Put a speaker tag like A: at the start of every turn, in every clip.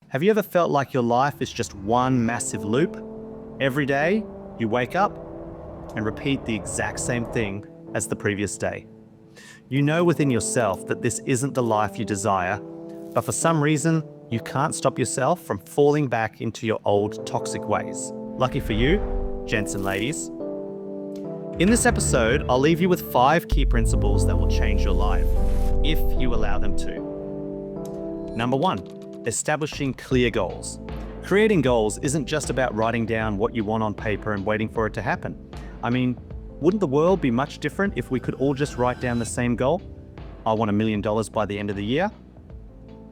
A: Have you ever felt like your life is just one massive loop? Every day, you wake up and repeat the exact same thing as the previous day. You know within yourself that this isn't the life you desire, but for some reason, you can't stop yourself from falling back into your old toxic ways. Lucky for you, gents and ladies. In this episode, I'll leave you with 5 key principles that will change your life, if you allow them to. Number 1. Establishing clear goals. Creating goals isn't just about writing down what you want on paper and waiting for it to happen. I mean, wouldn't the world be much different if we could all just write down the same goal? I want $1 million by the end of the year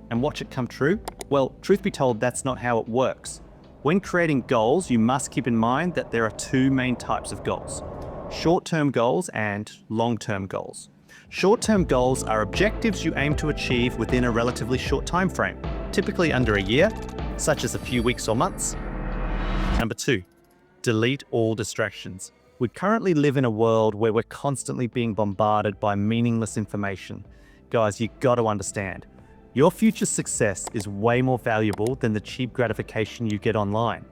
A: and watch it come true? Well, truth be told, that's not how it works. When creating goals, you must keep in mind that there are 2 main types of goals: short-term goals and long-term goals. Short-term goals are objectives you aim to achieve within a relatively short time frame, typically under a year, such as a few weeks or months. Number 2, delete all distractions. We currently live in a world where we're constantly being bombarded by meaningless information. Guys, you got to understand, your future success is way more valuable than the cheap gratification you get online.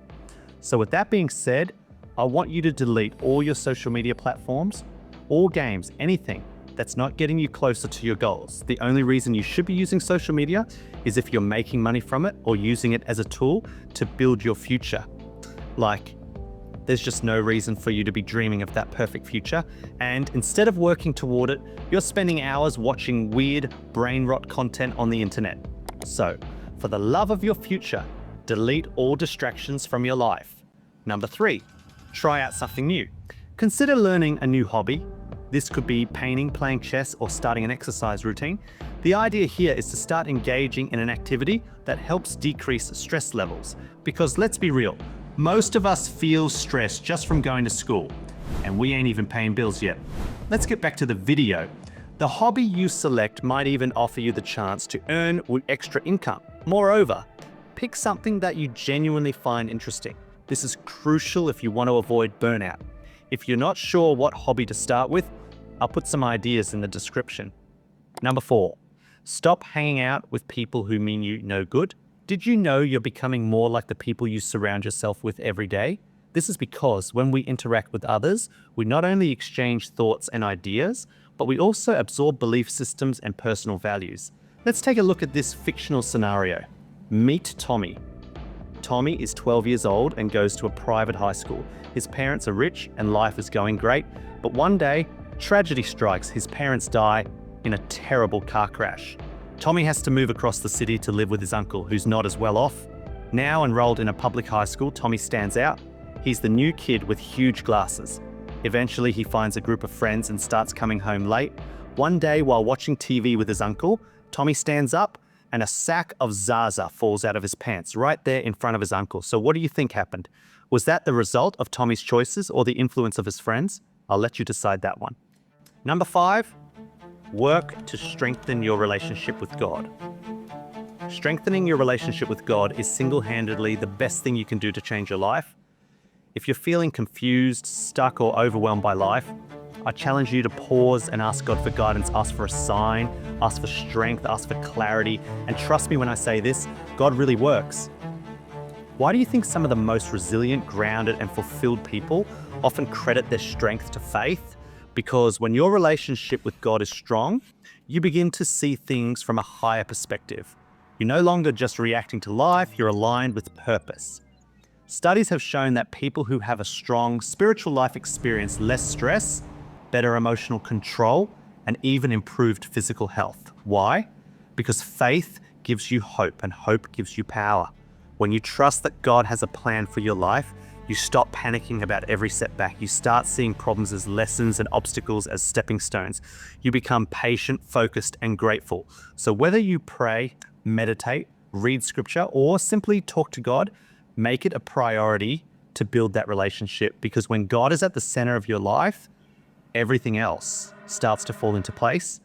A: So with that being said, I want you to delete all your social media platforms, all games, anything that's not getting you closer to your goals. The only reason you should be using social media is if you're making money from it or using it as a tool to build your future. Like, there's just no reason for you to be dreaming of that perfect future. And instead of working toward it, you're spending hours watching weird brain rot content on the internet. So, for the love of your future, delete all distractions from your life. Number 3, try out something new. Consider learning a new hobby. This could be painting, playing chess, or starting an exercise routine. The idea here is to start engaging in an activity that helps decrease stress levels. Because let's be real, most of us feel stress just from going to school, and we ain't even paying bills yet. Let's get back to the video. The hobby you select might even offer you the chance to earn extra income. Moreover, pick something that you genuinely find interesting. This is crucial if you want to avoid burnout. If you're not sure what hobby to start with, I'll put some ideas in the description. Number 4, stop hanging out with people who mean you no good. Did you know you're becoming more like the people you surround yourself with every day? This is because when we interact with others, we not only exchange thoughts and ideas, but we also absorb belief systems and personal values. Let's take a look at this fictional scenario. Meet Tommy. Tommy is 12 years old and goes to a private high school. His parents are rich and life is going great, but one day, tragedy strikes. His parents die in a terrible car crash. Tommy has to move across the city to live with his uncle, who's not as well off. Now enrolled in a public high school, Tommy stands out. He's the new kid with huge glasses. Eventually, he finds a group of friends and starts coming home late. One day, while watching TV with his uncle, Tommy stands up and a sack of Zaza falls out of his pants right there in front of his uncle. So what do you think happened? Was that the result of Tommy's choices or the influence of his friends? I'll let you decide that one. Number 5, work to strengthen your relationship with God. Strengthening your relationship with God is single-handedly the best thing you can do to change your life. If you're feeling confused, stuck, or overwhelmed by life, I challenge you to pause and ask God for guidance, ask for a sign, ask for strength, ask for clarity, and trust me when I say this, God really works. Why do you think some of the most resilient, grounded, and fulfilled people often credit their strength to faith? Because when your relationship with God is strong, you begin to see things from a higher perspective. You're no longer just reacting to life, you're aligned with purpose. Studies have shown that people who have a strong spiritual life experience less stress, better emotional control, and even improved physical health. Why? Because faith gives you hope, and hope gives you power. When you trust that God has a plan for your life, you stop panicking about every setback. You start seeing problems as lessons and obstacles as stepping stones. You become patient, focused, and grateful. So whether you pray, meditate, read scripture, or simply talk to God, make it a priority to build that relationship, because when God is at the center of your life, everything else starts to fall into place.